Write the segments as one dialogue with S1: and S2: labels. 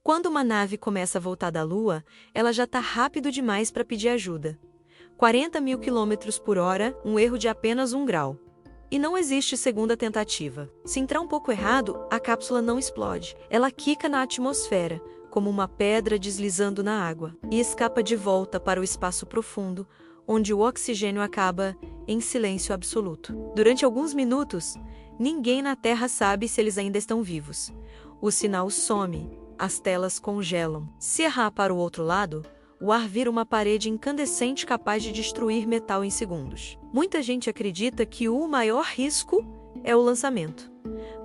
S1: Quando uma nave começa a voltar da Lua, ela já está rápido demais para pedir ajuda. 40.000 km/h, um erro de apenas 1 grau. E não existe segunda tentativa. Se entrar um pouco errado, a cápsula não explode. Ela quica na atmosfera, como uma pedra deslizando na água, e escapa de volta para o espaço profundo, onde o oxigênio acaba em silêncio absoluto. Durante alguns minutos, ninguém na Terra sabe se eles ainda estão vivos. O sinal some, as telas congelam. Se errar para o outro lado, o ar vira uma parede incandescente capaz de destruir metal em segundos. Muita gente acredita que o maior risco é o lançamento.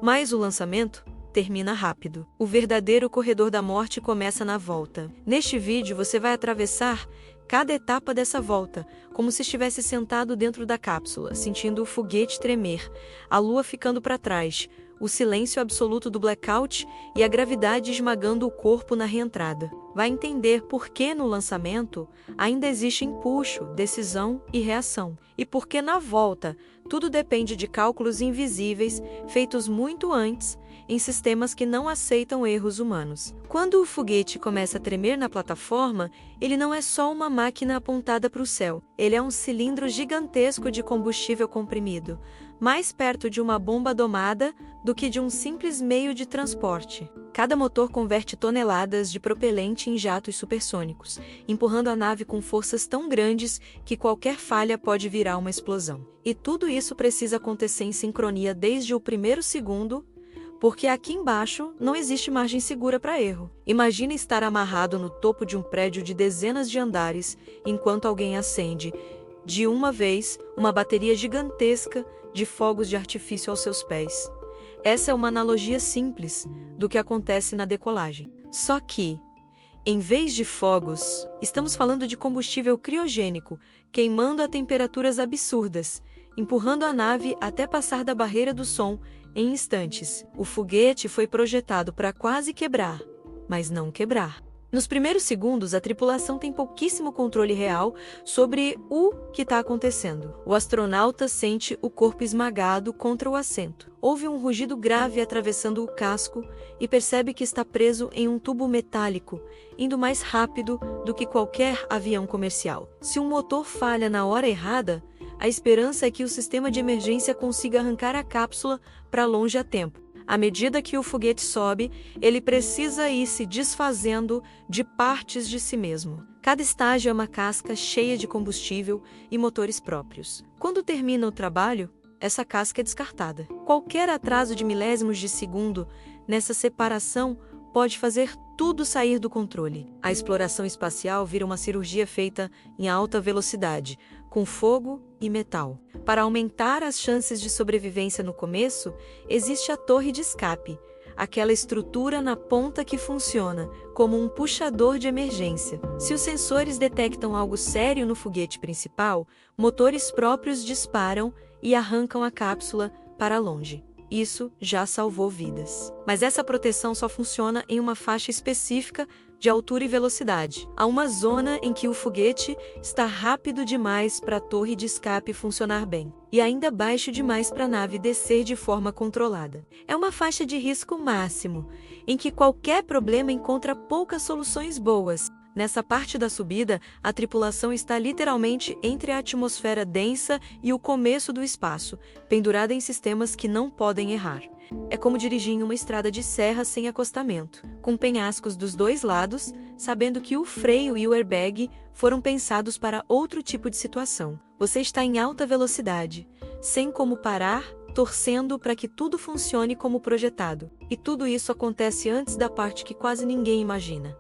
S1: Mas o lançamento termina rápido. O verdadeiro corredor da morte começa na volta. Neste vídeo você vai atravessar cada etapa dessa volta, como se estivesse sentado dentro da cápsula, sentindo o foguete tremer, a lua ficando para trás, o silêncio absoluto do blackout e a gravidade esmagando o corpo na reentrada. Vai entender por que no lançamento ainda existe impulso, decisão e reação. E por que na volta tudo depende de cálculos invisíveis feitos muito antes em sistemas que não aceitam erros humanos. Quando o foguete começa a tremer na plataforma, ele não é só uma máquina apontada para o céu. Ele é um cilindro gigantesco de combustível comprimido, mais perto de uma bomba domada do que de um simples meio de transporte. Cada motor converte toneladas de propelente em jatos supersônicos, empurrando a nave com forças tão grandes que qualquer falha pode virar uma explosão. E tudo isso precisa acontecer em sincronia desde o primeiro segundo, porque aqui embaixo não existe margem segura para erro. Imagina estar amarrado no topo de um prédio de dezenas de andares, enquanto alguém acende, de uma vez, uma bateria gigantesca de fogos de artifício aos seus pés. Essa é uma analogia simples do que acontece na decolagem. Só que, em vez de fogos, estamos falando de combustível criogênico, queimando a temperaturas absurdas, empurrando a nave até passar da barreira do som em instantes. O foguete foi projetado para quase quebrar, mas não quebrar. Nos primeiros segundos, a tripulação tem pouquíssimo controle real sobre o que está acontecendo. O astronauta sente o corpo esmagado contra o assento. Ouve um rugido grave atravessando o casco e percebe que está preso em um tubo metálico, indo mais rápido do que qualquer avião comercial. Se um motor falha na hora errada, a esperança é que o sistema de emergência consiga arrancar a cápsula para longe a tempo. À medida que o foguete sobe, ele precisa ir se desfazendo de partes de si mesmo. Cada estágio é uma casca cheia de combustível e motores próprios. Quando termina o trabalho, essa casca é descartada. Qualquer atraso de milésimos de segundo nessa separação pode fazer tudo sair do controle. A exploração espacial vira uma cirurgia feita em alta velocidade, com fogo e metal. Para aumentar as chances de sobrevivência no começo, existe a torre de escape, aquela estrutura na ponta que funciona como um puxador de emergência. Se os sensores detectam algo sério no foguete principal, motores próprios disparam e arrancam a cápsula para longe. Isso já salvou vidas. Mas essa proteção só funciona em uma faixa específica de altura e velocidade. Há uma zona em que o foguete está rápido demais para a torre de escape funcionar bem, e ainda baixo demais para a nave descer de forma controlada. É uma faixa de risco máximo, em que qualquer problema encontra poucas soluções boas. Nessa parte da subida, a tripulação está literalmente entre a atmosfera densa e o começo do espaço, pendurada em sistemas que não podem errar. É como dirigir em uma estrada de serra sem acostamento, com penhascos dos dois lados, sabendo que o freio e o airbag foram pensados para outro tipo de situação. Você está em alta velocidade, sem como parar, torcendo para que tudo funcione como projetado. E tudo isso acontece antes da parte que quase ninguém imagina.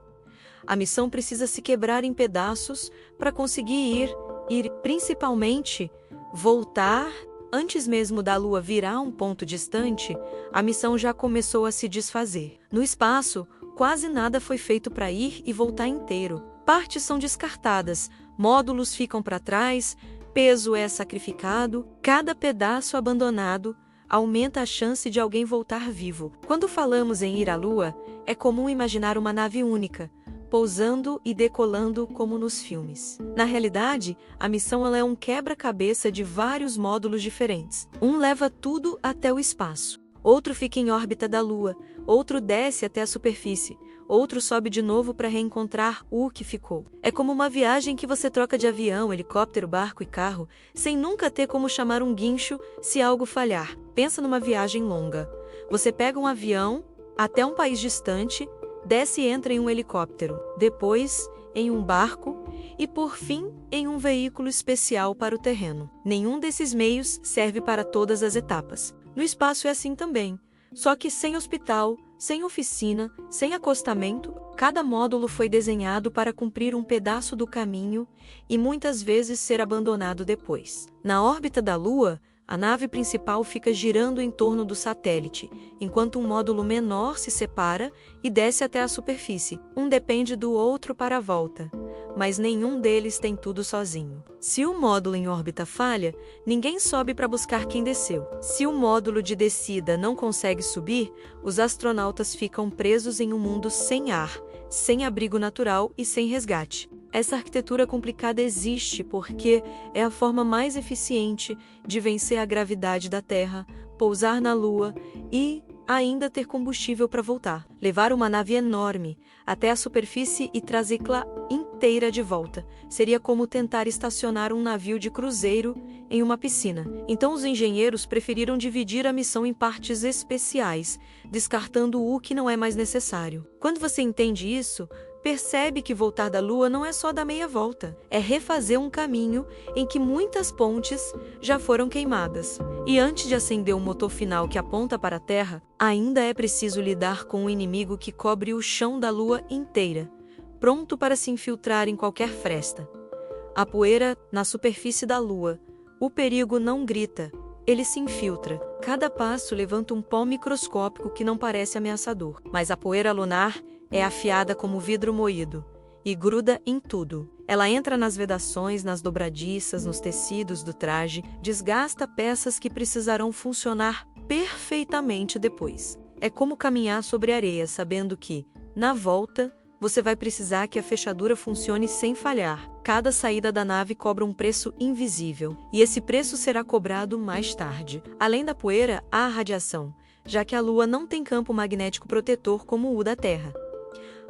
S1: A missão precisa se quebrar em pedaços para conseguir ir principalmente voltar. Antes mesmo da Lua virar um ponto distante, a missão já começou a se desfazer. No espaço, quase nada foi feito para ir e voltar inteiro. Partes são descartadas, módulos ficam para trás, peso é sacrificado. Cada pedaço abandonado aumenta a chance de alguém voltar vivo. Quando falamos em ir à Lua, é comum imaginar uma nave única, pousando e decolando como nos filmes. Na realidade, a missão é um quebra-cabeça de vários módulos diferentes. Um leva tudo até o espaço, outro fica em órbita da Lua, outro desce até a superfície, outro sobe de novo para reencontrar o que ficou. É como uma viagem que você troca de avião, helicóptero, barco e carro, sem nunca ter como chamar um guincho se algo falhar. Pensa numa viagem longa. Você pega um avião até um país distante, desce e entra em um helicóptero, depois em um barco e, por fim, em um veículo especial para o terreno. Nenhum desses meios serve para todas as etapas. No espaço é assim também, só que sem hospital, sem oficina, sem acostamento. Cada módulo foi desenhado para cumprir um pedaço do caminho e muitas vezes ser abandonado depois. Na órbita da Lua, a nave principal fica girando em torno do satélite, enquanto um módulo menor se separa e desce até a superfície. Um depende do outro para a volta, mas nenhum deles tem tudo sozinho. Se o módulo em órbita falha, ninguém sobe para buscar quem desceu. Se o módulo de descida não consegue subir, os astronautas ficam presos em um mundo sem ar, sem abrigo natural e sem resgate. Essa arquitetura complicada existe porque é a forma mais eficiente de vencer a gravidade da Terra, pousar na Lua e ainda ter combustível para voltar. Levar uma nave enorme até a superfície e trazê-la inteira de volta seria como tentar estacionar um navio de cruzeiro em uma piscina. Então os engenheiros preferiram dividir a missão em partes especiais, descartando o que não é mais necessário. Quando você entende isso, percebe que voltar da Lua não é só dar meia volta, é refazer um caminho em que muitas pontes já foram queimadas. E antes de acender o motor final que aponta para a Terra, ainda é preciso lidar com um inimigo que cobre o chão da Lua inteira, pronto para se infiltrar em qualquer fresta. A poeira na superfície da Lua. O perigo não grita, ele se infiltra. Cada passo levanta um pó microscópico que não parece ameaçador, mas a poeira lunar é afiada como vidro moído e gruda em tudo. Ela entra nas vedações, nas dobradiças, nos tecidos do traje, desgasta peças que precisarão funcionar perfeitamente depois. É como caminhar sobre areia, sabendo que, na volta, você vai precisar que a fechadura funcione sem falhar. Cada saída da nave cobra um preço invisível, e esse preço será cobrado mais tarde. Além da poeira, há a radiação, já que a Lua não tem campo magnético protetor como o da Terra.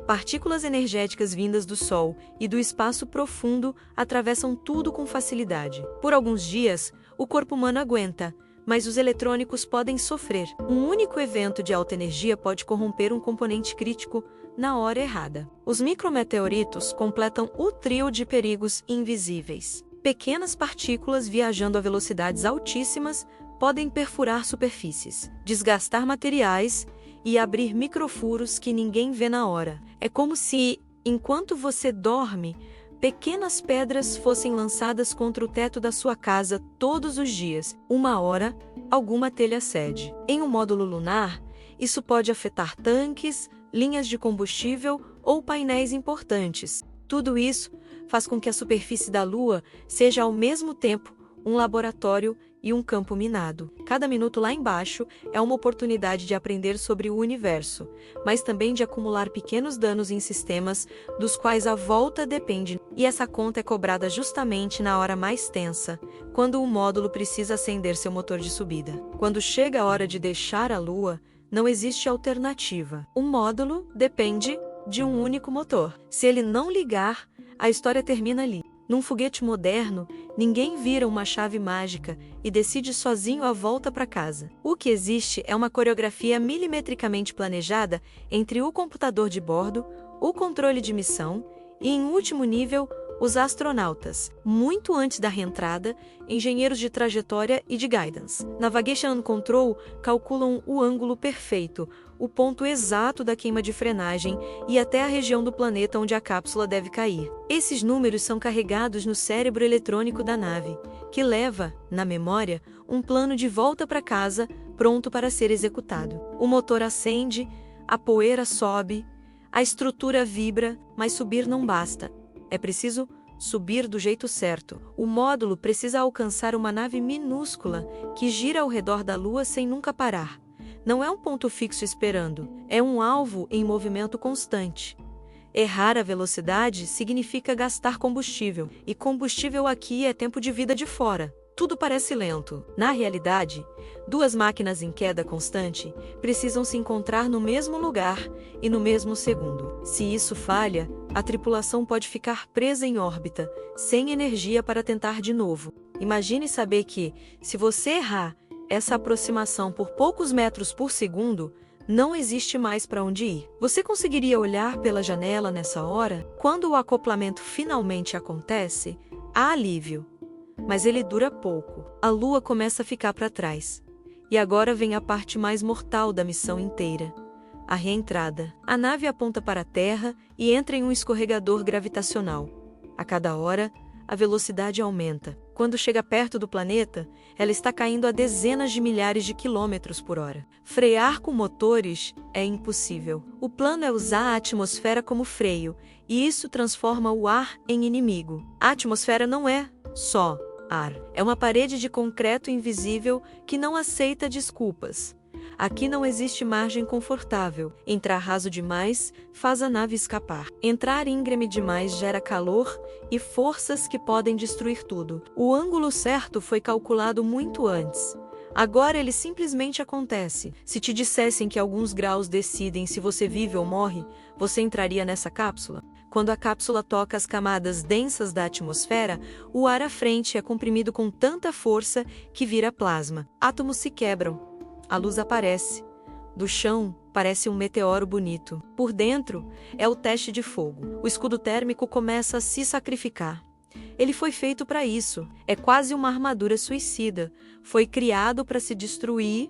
S1: Partículas energéticas vindas do Sol e do espaço profundo atravessam tudo com facilidade. Por alguns dias, o corpo humano aguenta, mas os eletrônicos podem sofrer. Um único evento de alta energia pode corromper um componente crítico na hora errada. Os micrometeoritos completam o trio de perigos invisíveis. Pequenas partículas viajando a velocidades altíssimas podem perfurar superfícies, desgastar materiais e abrir microfuros que ninguém vê na hora. É como se, enquanto você dorme, pequenas pedras fossem lançadas contra o teto da sua casa todos os dias. Uma hora, alguma telha cede. Em um módulo lunar, isso pode afetar tanques, linhas de combustível ou painéis importantes. Tudo isso faz com que a superfície da Lua seja ao mesmo tempo um laboratório e um campo minado. Cada minuto lá embaixo é uma oportunidade de aprender sobre o universo, mas também de acumular pequenos danos em sistemas dos quais a volta depende. E essa conta é cobrada justamente na hora mais tensa, quando o módulo precisa acender seu motor de subida. Quando chega a hora de deixar a Lua, não existe alternativa. O módulo depende de um único motor. Se ele não ligar, a história termina ali. Num foguete moderno, ninguém vira uma chave mágica e decide sozinho a volta para casa. O que existe é uma coreografia milimetricamente planejada entre o computador de bordo, o controle de missão e, em último nível, os astronautas. Muito antes da reentrada, engenheiros de trajetória e de guidance. Navigation Control calculam o ângulo perfeito, o ponto exato da queima de frenagem e até a região do planeta onde a cápsula deve cair. Esses números são carregados no cérebro eletrônico da nave, que leva, na memória, um plano de volta para casa pronto para ser executado. O motor acende, a poeira sobe, a estrutura vibra, mas subir não basta. É preciso subir do jeito certo. O módulo precisa alcançar uma nave minúscula que gira ao redor da Lua sem nunca parar. Não é um ponto fixo esperando, é um alvo em movimento constante. Errar a velocidade significa gastar combustível, e combustível aqui é tempo de vida de fora. tudo parece lento. Na realidade, duas máquinas em queda constante precisam se encontrar no mesmo lugar e no mesmo segundo. Se isso falha, a tripulação pode ficar presa em órbita, sem energia para tentar de novo. Imagine saber que, se você errar essa aproximação por poucos metros por segundo, não existe mais para onde ir. Você conseguiria olhar pela janela nessa hora? Quando o acoplamento finalmente acontece, há alívio. Mas ele dura pouco. A Lua começa a ficar para trás. E agora vem a parte mais mortal da missão inteira: a reentrada. A nave aponta para a Terra e entra em um escorregador gravitacional. A cada hora, a velocidade aumenta. Quando chega perto do planeta, ela está caindo a dezenas de milhares de quilômetros por hora. Frear com motores é impossível. O plano é usar a atmosfera como freio, e isso transforma o ar em inimigo. A atmosfera não é só ar. É uma parede de concreto invisível que não aceita desculpas. Aqui não existe margem confortável. Entrar raso demais faz a nave escapar. Entrar íngreme demais gera calor e forças que podem destruir tudo. O ângulo certo foi calculado muito antes. Agora ele simplesmente acontece. Se te dissessem que alguns graus decidem se você vive ou morre, você entraria nessa cápsula? Quando a cápsula toca as camadas densas da atmosfera, o ar à frente é comprimido com tanta força que vira plasma. Átomos se quebram. A luz aparece. Do chão, parece um meteoro bonito. Por dentro, é o teste de fogo. O escudo térmico começa a se sacrificar. Ele foi feito para isso. É quase uma armadura suicida. Foi criado para se destruir,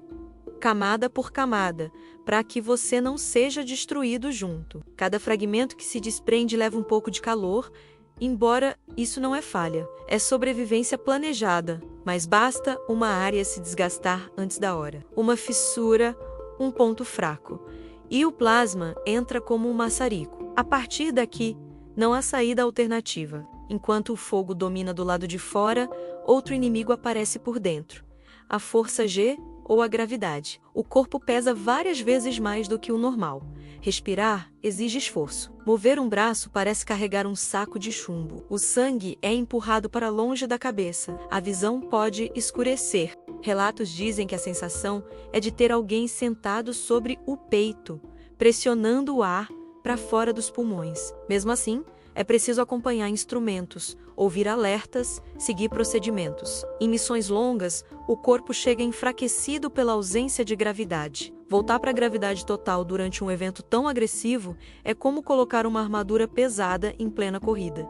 S1: camada por camada, para que você não seja destruído junto. Cada fragmento que se desprende leva um pouco de calor, embora isso não é falha. É sobrevivência planejada, mas basta uma área se desgastar antes da hora. Uma fissura, um ponto fraco. E o plasma entra como um maçarico. A partir daqui, não há saída alternativa. Enquanto o fogo domina do lado de fora, outro inimigo aparece por dentro. A força G ou a gravidade. O corpo pesa várias vezes mais do que o normal. Respirar exige esforço. Mover um braço parece carregar um saco de chumbo. O sangue é empurrado para longe da cabeça. A visão pode escurecer. Relatos dizem que a sensação é de ter alguém sentado sobre o peito, pressionando o ar para fora dos pulmões. Mesmo assim, é preciso acompanhar instrumentos, ouvir alertas, seguir procedimentos. Em missões longas, o corpo chega enfraquecido pela ausência de gravidade. Voltar para a gravidade total durante um evento tão agressivo é como colocar uma armadura pesada em plena corrida.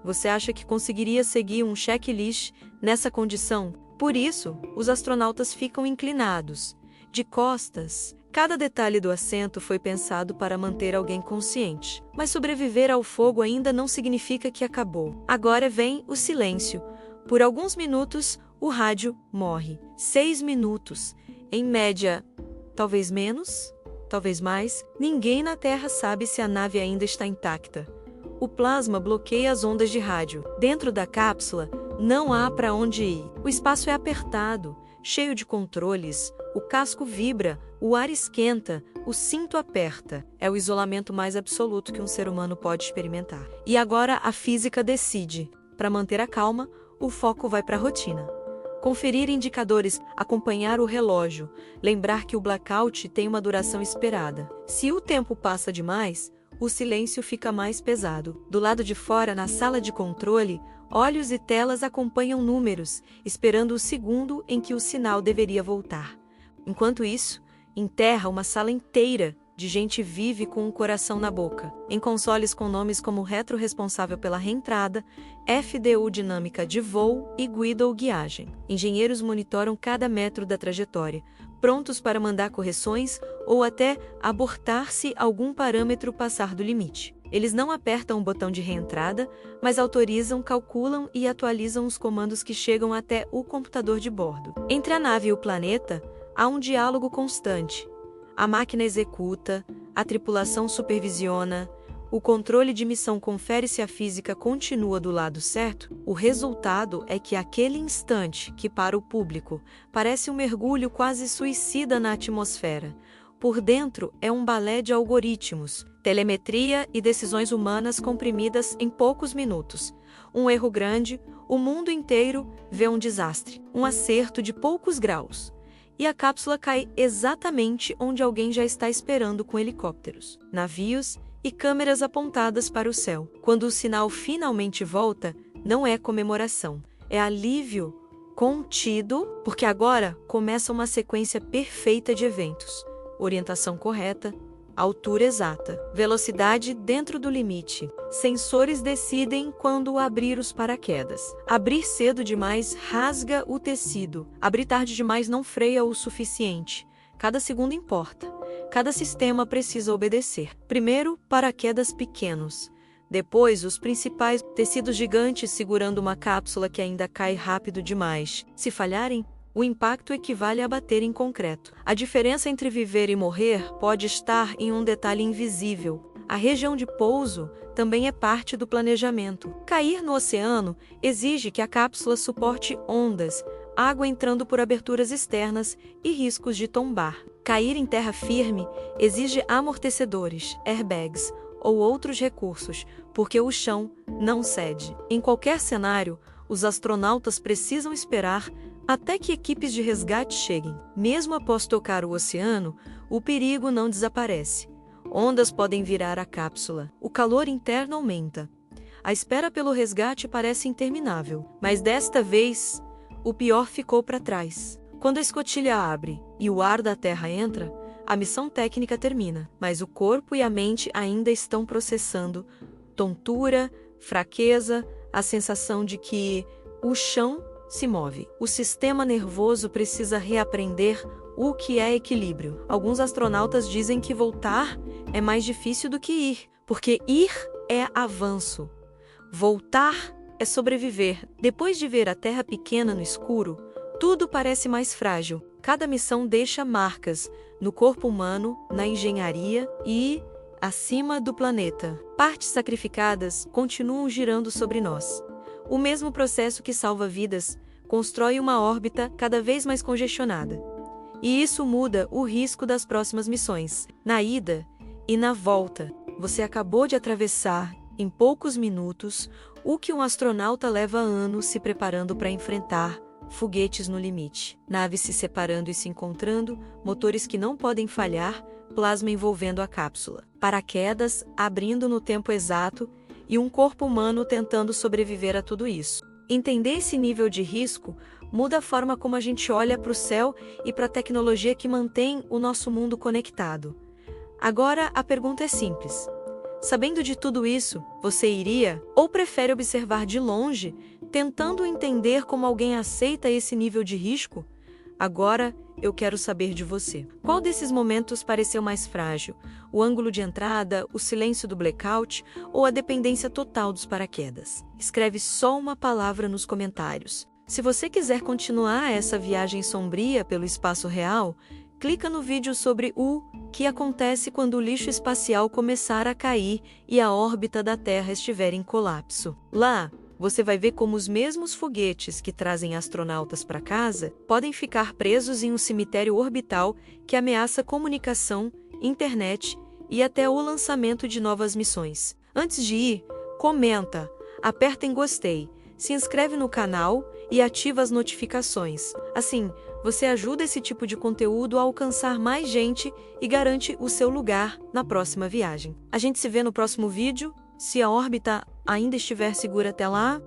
S1: Você acha que conseguiria seguir um checklist nessa condição? Por isso, os astronautas ficam inclinados, de costas. Cada detalhe do assento foi pensado para manter alguém consciente. Mas sobreviver ao fogo ainda não significa que acabou. Agora vem o silêncio. Por alguns minutos, o rádio morre. 6 minutos. Em média, talvez menos, talvez mais. Ninguém na Terra sabe se a nave ainda está intacta. O plasma bloqueia as ondas de rádio. Dentro da cápsula, não há para onde ir. O espaço é apertado, cheio de controles. O casco vibra, o ar esquenta, o cinto aperta. É o isolamento mais absoluto que um ser humano pode experimentar. E agora a física decide. Para manter a calma, o foco vai para a rotina. Conferir indicadores, acompanhar o relógio, lembrar que o blackout tem uma duração esperada. Se o tempo passa demais, o silêncio fica mais pesado. Do lado de fora, na sala de controle, olhos e telas acompanham números, esperando o segundo em que o sinal deveria voltar. Enquanto isso, em terra, uma sala inteira de gente vive com um coração na boca. Em consoles com nomes como Retro responsável pela reentrada, FDU dinâmica de voo e Guido guiagem. Engenheiros monitoram cada metro da trajetória, prontos para mandar correções ou até abortar se algum parâmetro passar do limite. Eles não apertam o botão de reentrada, mas autorizam, calculam e atualizam os comandos que chegam até o computador de bordo. Entre a nave e o planeta, há um diálogo constante. A máquina executa, a tripulação supervisiona, o controle de missão confere se a física continua do lado certo. O resultado é que aquele instante, que para o público parece um mergulho quase suicida na atmosfera, Por dentro é um balé de algoritmos, telemetria e decisões humanas comprimidas em poucos minutos. Um erro grande, o mundo inteiro vê um desastre, um acerto de poucos graus. E a cápsula cai exatamente onde alguém já está esperando com helicópteros, navios e câmeras apontadas para o céu. Quando o sinal finalmente volta, não é comemoração, é alívio contido, porque agora começa uma sequência perfeita de eventos. Orientação correta, altura exata, velocidade dentro do limite. Sensores decidem quando abrir os paraquedas. Abrir cedo demais rasga o tecido. Abrir tarde demais não freia o suficiente. Cada segundo importa. Cada sistema precisa obedecer. Primeiro, paraquedas pequenos. Depois, os principais tecidos gigantes segurando uma cápsula que ainda cai rápido demais. Se falharem, o impacto equivale a bater em concreto. A diferença entre viver e morrer pode estar em um detalhe invisível. A região de pouso também é parte do planejamento. Cair no oceano exige que a cápsula suporte ondas, água entrando por aberturas externas e riscos de tombar. Cair em terra firme exige amortecedores, airbags ou outros recursos, porque o chão não cede. Em qualquer cenário, os astronautas precisam esperar até que equipes de resgate cheguem. Mesmo após tocar o oceano, o perigo não desaparece. Ondas podem virar a cápsula. O calor interno aumenta. A espera pelo resgate parece interminável, mas desta vez, o pior ficou para trás. Quando a escotilha abre e o ar da Terra entra, a missão técnica termina, mas o corpo e a mente ainda estão processando tontura, fraqueza, a sensação de que o chão se move. O sistema nervoso precisa reaprender o que é equilíbrio. Alguns astronautas dizem que voltar é mais difícil do que ir, porque ir é avanço. Voltar é sobreviver. Depois de ver a Terra pequena no escuro, tudo parece mais frágil. Cada missão deixa marcas no corpo humano, na engenharia e acima do planeta. Partes sacrificadas continuam girando sobre nós. O mesmo processo que salva vidas constrói uma órbita cada vez mais congestionada. E isso muda o risco das próximas missões. Na ida e na volta, você acabou de atravessar, em poucos minutos, o que um astronauta leva anos se preparando para enfrentar: foguetes no limite, naves se separando e se encontrando, motores que não podem falhar, plasma envolvendo a cápsula, paraquedas abrindo no tempo exato e um corpo humano tentando sobreviver a tudo isso. Entender esse nível de risco muda a forma como a gente olha para o céu e para a tecnologia que mantém o nosso mundo conectado. Agora, a pergunta é simples. Sabendo de tudo isso, você iria ou prefere observar de longe, tentando entender como alguém aceita esse nível de risco? Agora, eu quero saber de você. Qual desses momentos pareceu mais frágil? O ângulo de entrada, o silêncio do blackout ou a dependência total dos paraquedas? Escreve só uma palavra nos comentários. Se você quiser continuar essa viagem sombria pelo espaço real, clica no vídeo sobre o que acontece quando o lixo espacial começar a cair e a órbita da Terra estiver em colapso. Lá, você vai ver como os mesmos foguetes que trazem astronautas para casa podem ficar presos em um cemitério orbital que ameaça comunicação, internet e até o lançamento de novas missões. Antes de ir, comenta, aperta em gostei, se inscreve no canal e ativa as notificações. Assim, você ajuda esse tipo de conteúdo a alcançar mais gente e garante o seu lugar na próxima viagem. A gente se vê no próximo vídeo. Se a órbita ainda estiver segura até lá,